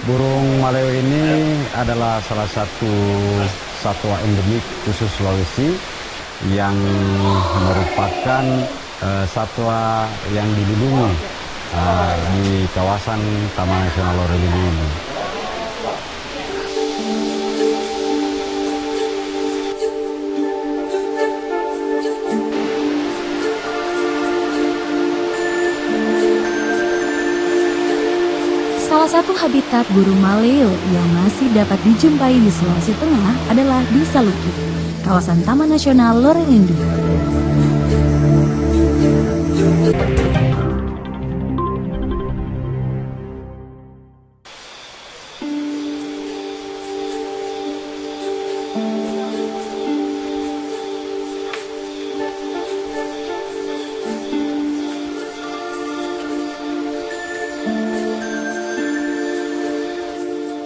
Burung maleo ini adalah salah satu satwa endemik khusus Sulawesi yang merupakan satwa yang dilindungi di kawasan Taman Nasional Lorelindo ini. Salah satu habitat burung maleo yang masih dapat dijumpai di Sulawesi Tengah adalah di Saluki, kawasan Taman Nasional Lorelindo.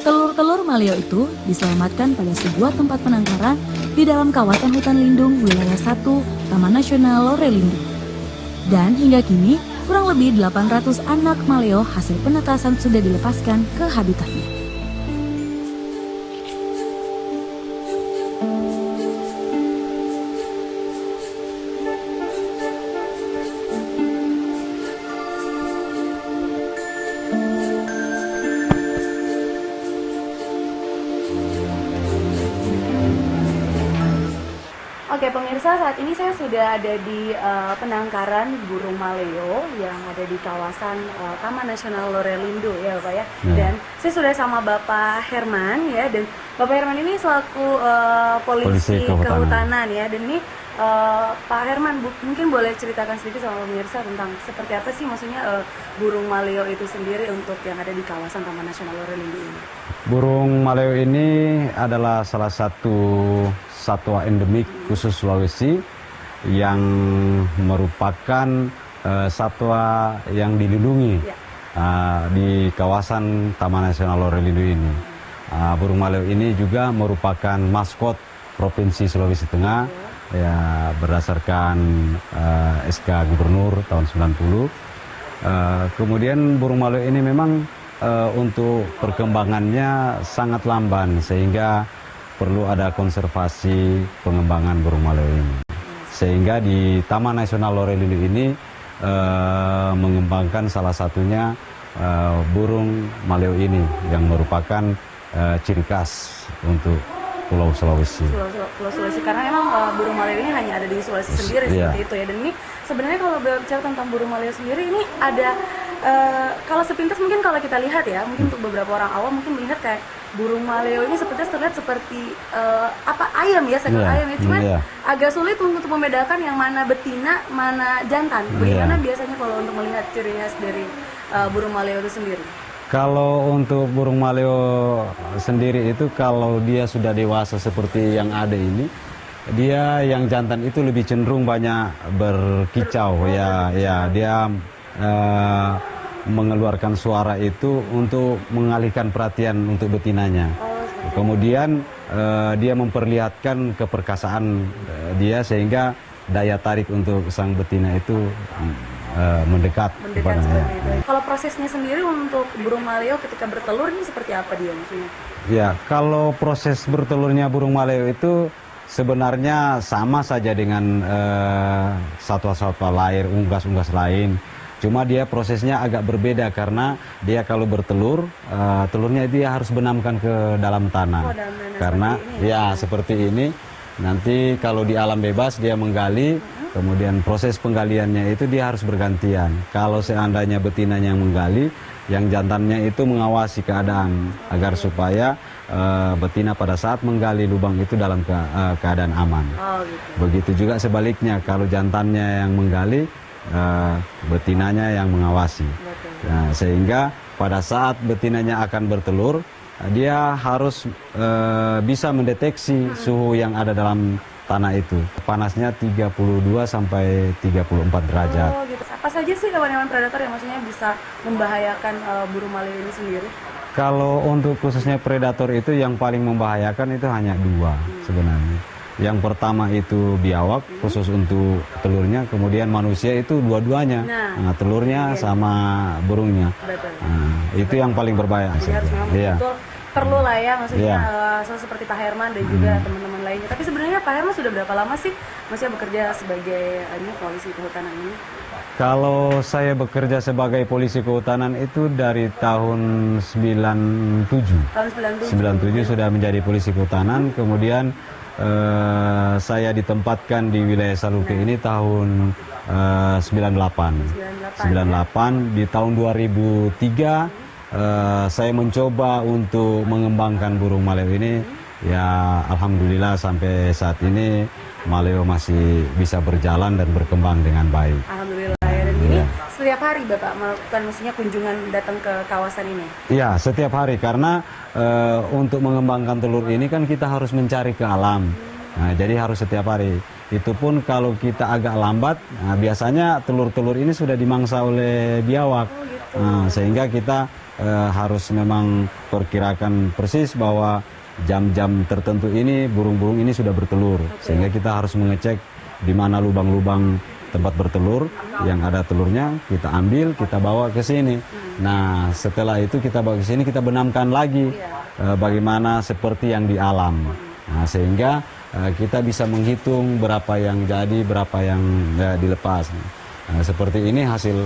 Telur-telur maleo itu diselamatkan pada sebuah tempat penangkaran di dalam kawasan hutan lindung wilayah 1 Taman Nasional Lorelindo. Dan hingga kini, kurang lebih 800 anak maleo hasil penetasan sudah dilepaskan ke habitatnya. Oke pemirsa, saat ini saya sudah ada di penangkaran burung maleo yang ada di kawasan Taman Nasional Lorelindo ya Pak ya. Dan saya sudah sama Bapak Herman ya, dan Bapak Herman ini selaku polisi kehutanan ya. Dan ini Pak Herman mungkin boleh ceritakan sedikit sama pemirsa tentang seperti apa sih maksudnya burung maleo itu sendiri untuk yang ada di kawasan Taman Nasional Lorelindo ini. Burung maleo ini adalah salah satu satwa endemik khusus Sulawesi yang merupakan satwa yang dilindungi di kawasan Taman Nasional Lorelindo ini. Burung maleo ini juga merupakan maskot Provinsi Sulawesi Tengah ya, berdasarkan SK Gubernur tahun 90. Kemudian burung maleo ini memang untuk perkembangannya sangat lamban sehingga perlu ada konservasi pengembangan burung maleo ini. Sehingga di Taman Nasional Lorelindo ini mengembangkan salah satunya burung maleo ini yang merupakan ciri khas untuk Pulau Sulawesi. Pulau Sulawesi, karena memang burung maleo ini hanya ada di Sulawesi sendiri seperti itu ya. Dan ini sebenarnya kalau berbicara tentang burung maleo sendiri ini ada kalau sepintas mungkin kalau kita lihat ya, mungkin untuk beberapa orang awam mungkin melihat kayak burung maleo ini sepintas terlihat seperti ayam ya, seekor ayam ya. Cuman agak sulit untuk membedakan yang mana betina, mana jantan. Bagaimana biasanya kalau untuk melihat ciri khas dari burung maleo itu sendiri? Kalau untuk burung maleo sendiri itu kalau dia sudah dewasa seperti yang ada ini, dia yang jantan itu lebih cenderung banyak berkicau ya dia mengeluarkan suara itu untuk mengalihkan perhatian untuk betinanya. Kemudian dia memperlihatkan keperkasaan dia sehingga daya tarik untuk sang betina itu mendekat kepadanya. Kalau prosesnya sendiri untuk burung maleo ketika bertelur ini seperti apa dia maksudnya? Ya, kalau proses bertelurnya burung maleo itu sebenarnya sama saja dengan satwa-satwa lain, unggas-unggas lain. Cuma dia prosesnya agak berbeda karena dia kalau bertelur, telurnya dia harus benamkan ke dalam tanah. Karena seperti ini. Nanti kalau di alam bebas dia menggali, kemudian proses penggaliannya itu dia harus bergantian. Kalau seandainya betinanya yang menggali, yang jantannya itu mengawasi keadaan agar supaya betina pada saat menggali lubang itu dalam keadaan aman. Begitu juga sebaliknya, kalau jantannya yang menggali, betinanya yang mengawasi. Nah, sehingga pada saat betinanya akan bertelur, dia harus bisa mendeteksi suhu yang ada dalam tanah itu. Panasnya 32 sampai 34 derajat. Oh, gitu. Apa saja sih hewan-hewan predator yang maksudnya bisa membahayakan burung maleo ini sendiri? Kalau untuk khususnya predator itu yang paling membahayakan itu hanya dua sebenarnya. Yang pertama itu biawak khusus untuk telurnya, kemudian manusia itu dua-duanya, Nah, telurnya sama burungnya. betul. Itu yang paling berbahaya. Jadi harus memang Iya. betul perlu lah ya, maksudnya Iya. seperti Pak Herman dan juga teman-teman lainnya. Tapi sebenarnya Pak Herman sudah berapa lama sih masih bekerja sebagai polisi kehutanan ini? Kalau saya bekerja sebagai polisi kehutanan itu dari tahun 97. Tahun 97 sudah menjadi polisi kehutanan, kemudian saya ditempatkan di wilayah Saluki ini tahun 98. 98 di tahun 2003 saya mencoba untuk mengembangkan burung maleo ini. Ya alhamdulillah sampai saat ini maleo masih bisa berjalan dan berkembang dengan baik. Alhamdulillah ya. Dan ini setiap hari Bapak melakukan maksudnya kunjungan datang ke kawasan ini? Ya, setiap hari karena untuk mengembangkan telur ini kan kita harus mencari ke alam. Nah, jadi harus setiap hari. Itu pun kalau kita agak lambat, nah, biasanya telur-telur ini sudah dimangsa oleh biawak. Nah, sehingga kita harus memang perkirakan persis bahwa jam-jam tertentu ini burung-burung ini sudah bertelur. Sehingga kita harus mengecek di mana lubang-lubang tempat bertelur yang ada telurnya, kita ambil, kita bawa ke sini. Nah, setelah itu kita bawa ke sini, kita benamkan lagi bagaimana seperti yang di alam. Nah, sehingga kita bisa menghitung berapa yang jadi, berapa yang dilepas. Nah, seperti ini hasil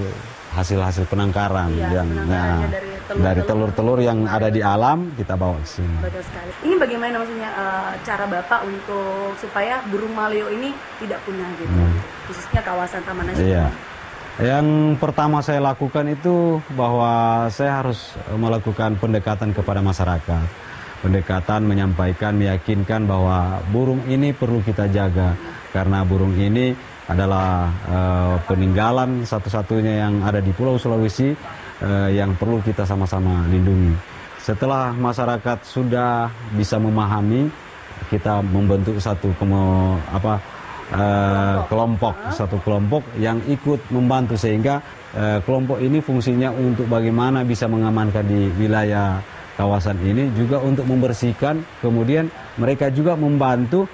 penangkaran yang dari telur-telur yang ada di alam kita bawa ke sini. Betul sekali. Ini bagaimana maksudnya cara Bapak untuk supaya burung maleo ini tidak punah gitu, khususnya kawasan Taman Nasional? Iya. Yang pertama saya lakukan itu bahwa saya harus melakukan pendekatan kepada masyarakat. Pendekatan menyampaikan, meyakinkan bahwa burung ini perlu kita jaga karena burung ini adalah peninggalan satu-satunya yang ada di Pulau Sulawesi yang perlu kita sama-sama lindungi. Setelah masyarakat sudah bisa memahami, kita membentuk satu kelompok yang ikut membantu sehingga kelompok ini fungsinya untuk bagaimana bisa mengamankan di wilayah kawasan ini, juga untuk membersihkan, kemudian mereka juga membantu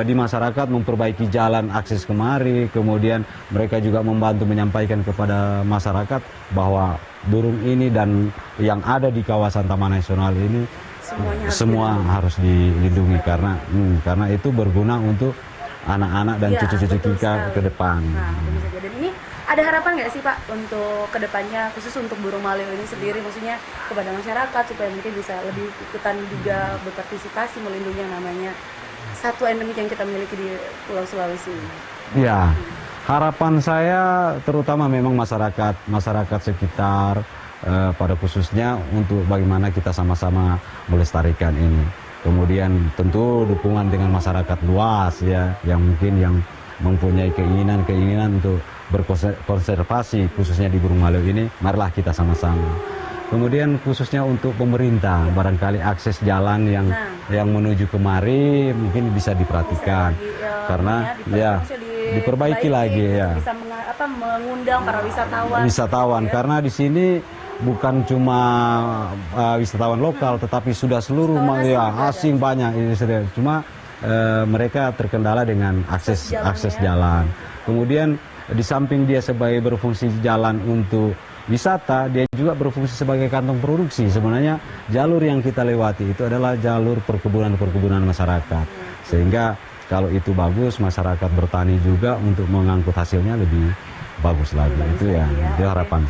di masyarakat memperbaiki jalan akses kemari, kemudian mereka juga membantu menyampaikan kepada masyarakat bahwa burung ini dan yang ada di kawasan Taman Nasional ini semua harus dilindungi karena itu berguna untuk anak-anak dan cucu-cucu kita ke depan. Nah, dan ini ada harapan nggak sih Pak untuk kedepannya khusus untuk burung maleo ini sendiri, maksudnya kepada masyarakat supaya mungkin bisa lebih ikutan juga berpartisipasi melindungi yang namanya satwa endemik yang kita miliki di Pulau Sulawesi ini? Ya, harapan saya terutama memang masyarakat sekitar pada khususnya untuk bagaimana kita sama-sama melestarikan ini. Kemudian tentu dukungan dengan masyarakat luas ya, yang mungkin yang mempunyai keinginan untuk berkonservasi khususnya di burung maleo ini, marilah kita sama-sama. Kemudian khususnya untuk pemerintah, barangkali akses jalan yang menuju kemari mungkin bisa diperhatikan, karena diperbaiki lagi ya. Bisa mengundang para wisatawan. Karena di sini bukan cuma wisatawan lokal, tetapi sudah seluruh asing banyak. Cuma mereka terkendala dengan akses jalan. Kemudian di samping dia sebagai berfungsi jalan untuk wisata, dia juga berfungsi sebagai kantong produksi. Sebenarnya jalur yang kita lewati itu adalah jalur perkebunan masyarakat. Sehingga kalau itu bagus, masyarakat bertani juga untuk mengangkut hasilnya lebih bagus lagi. Itu ya, itu harapan.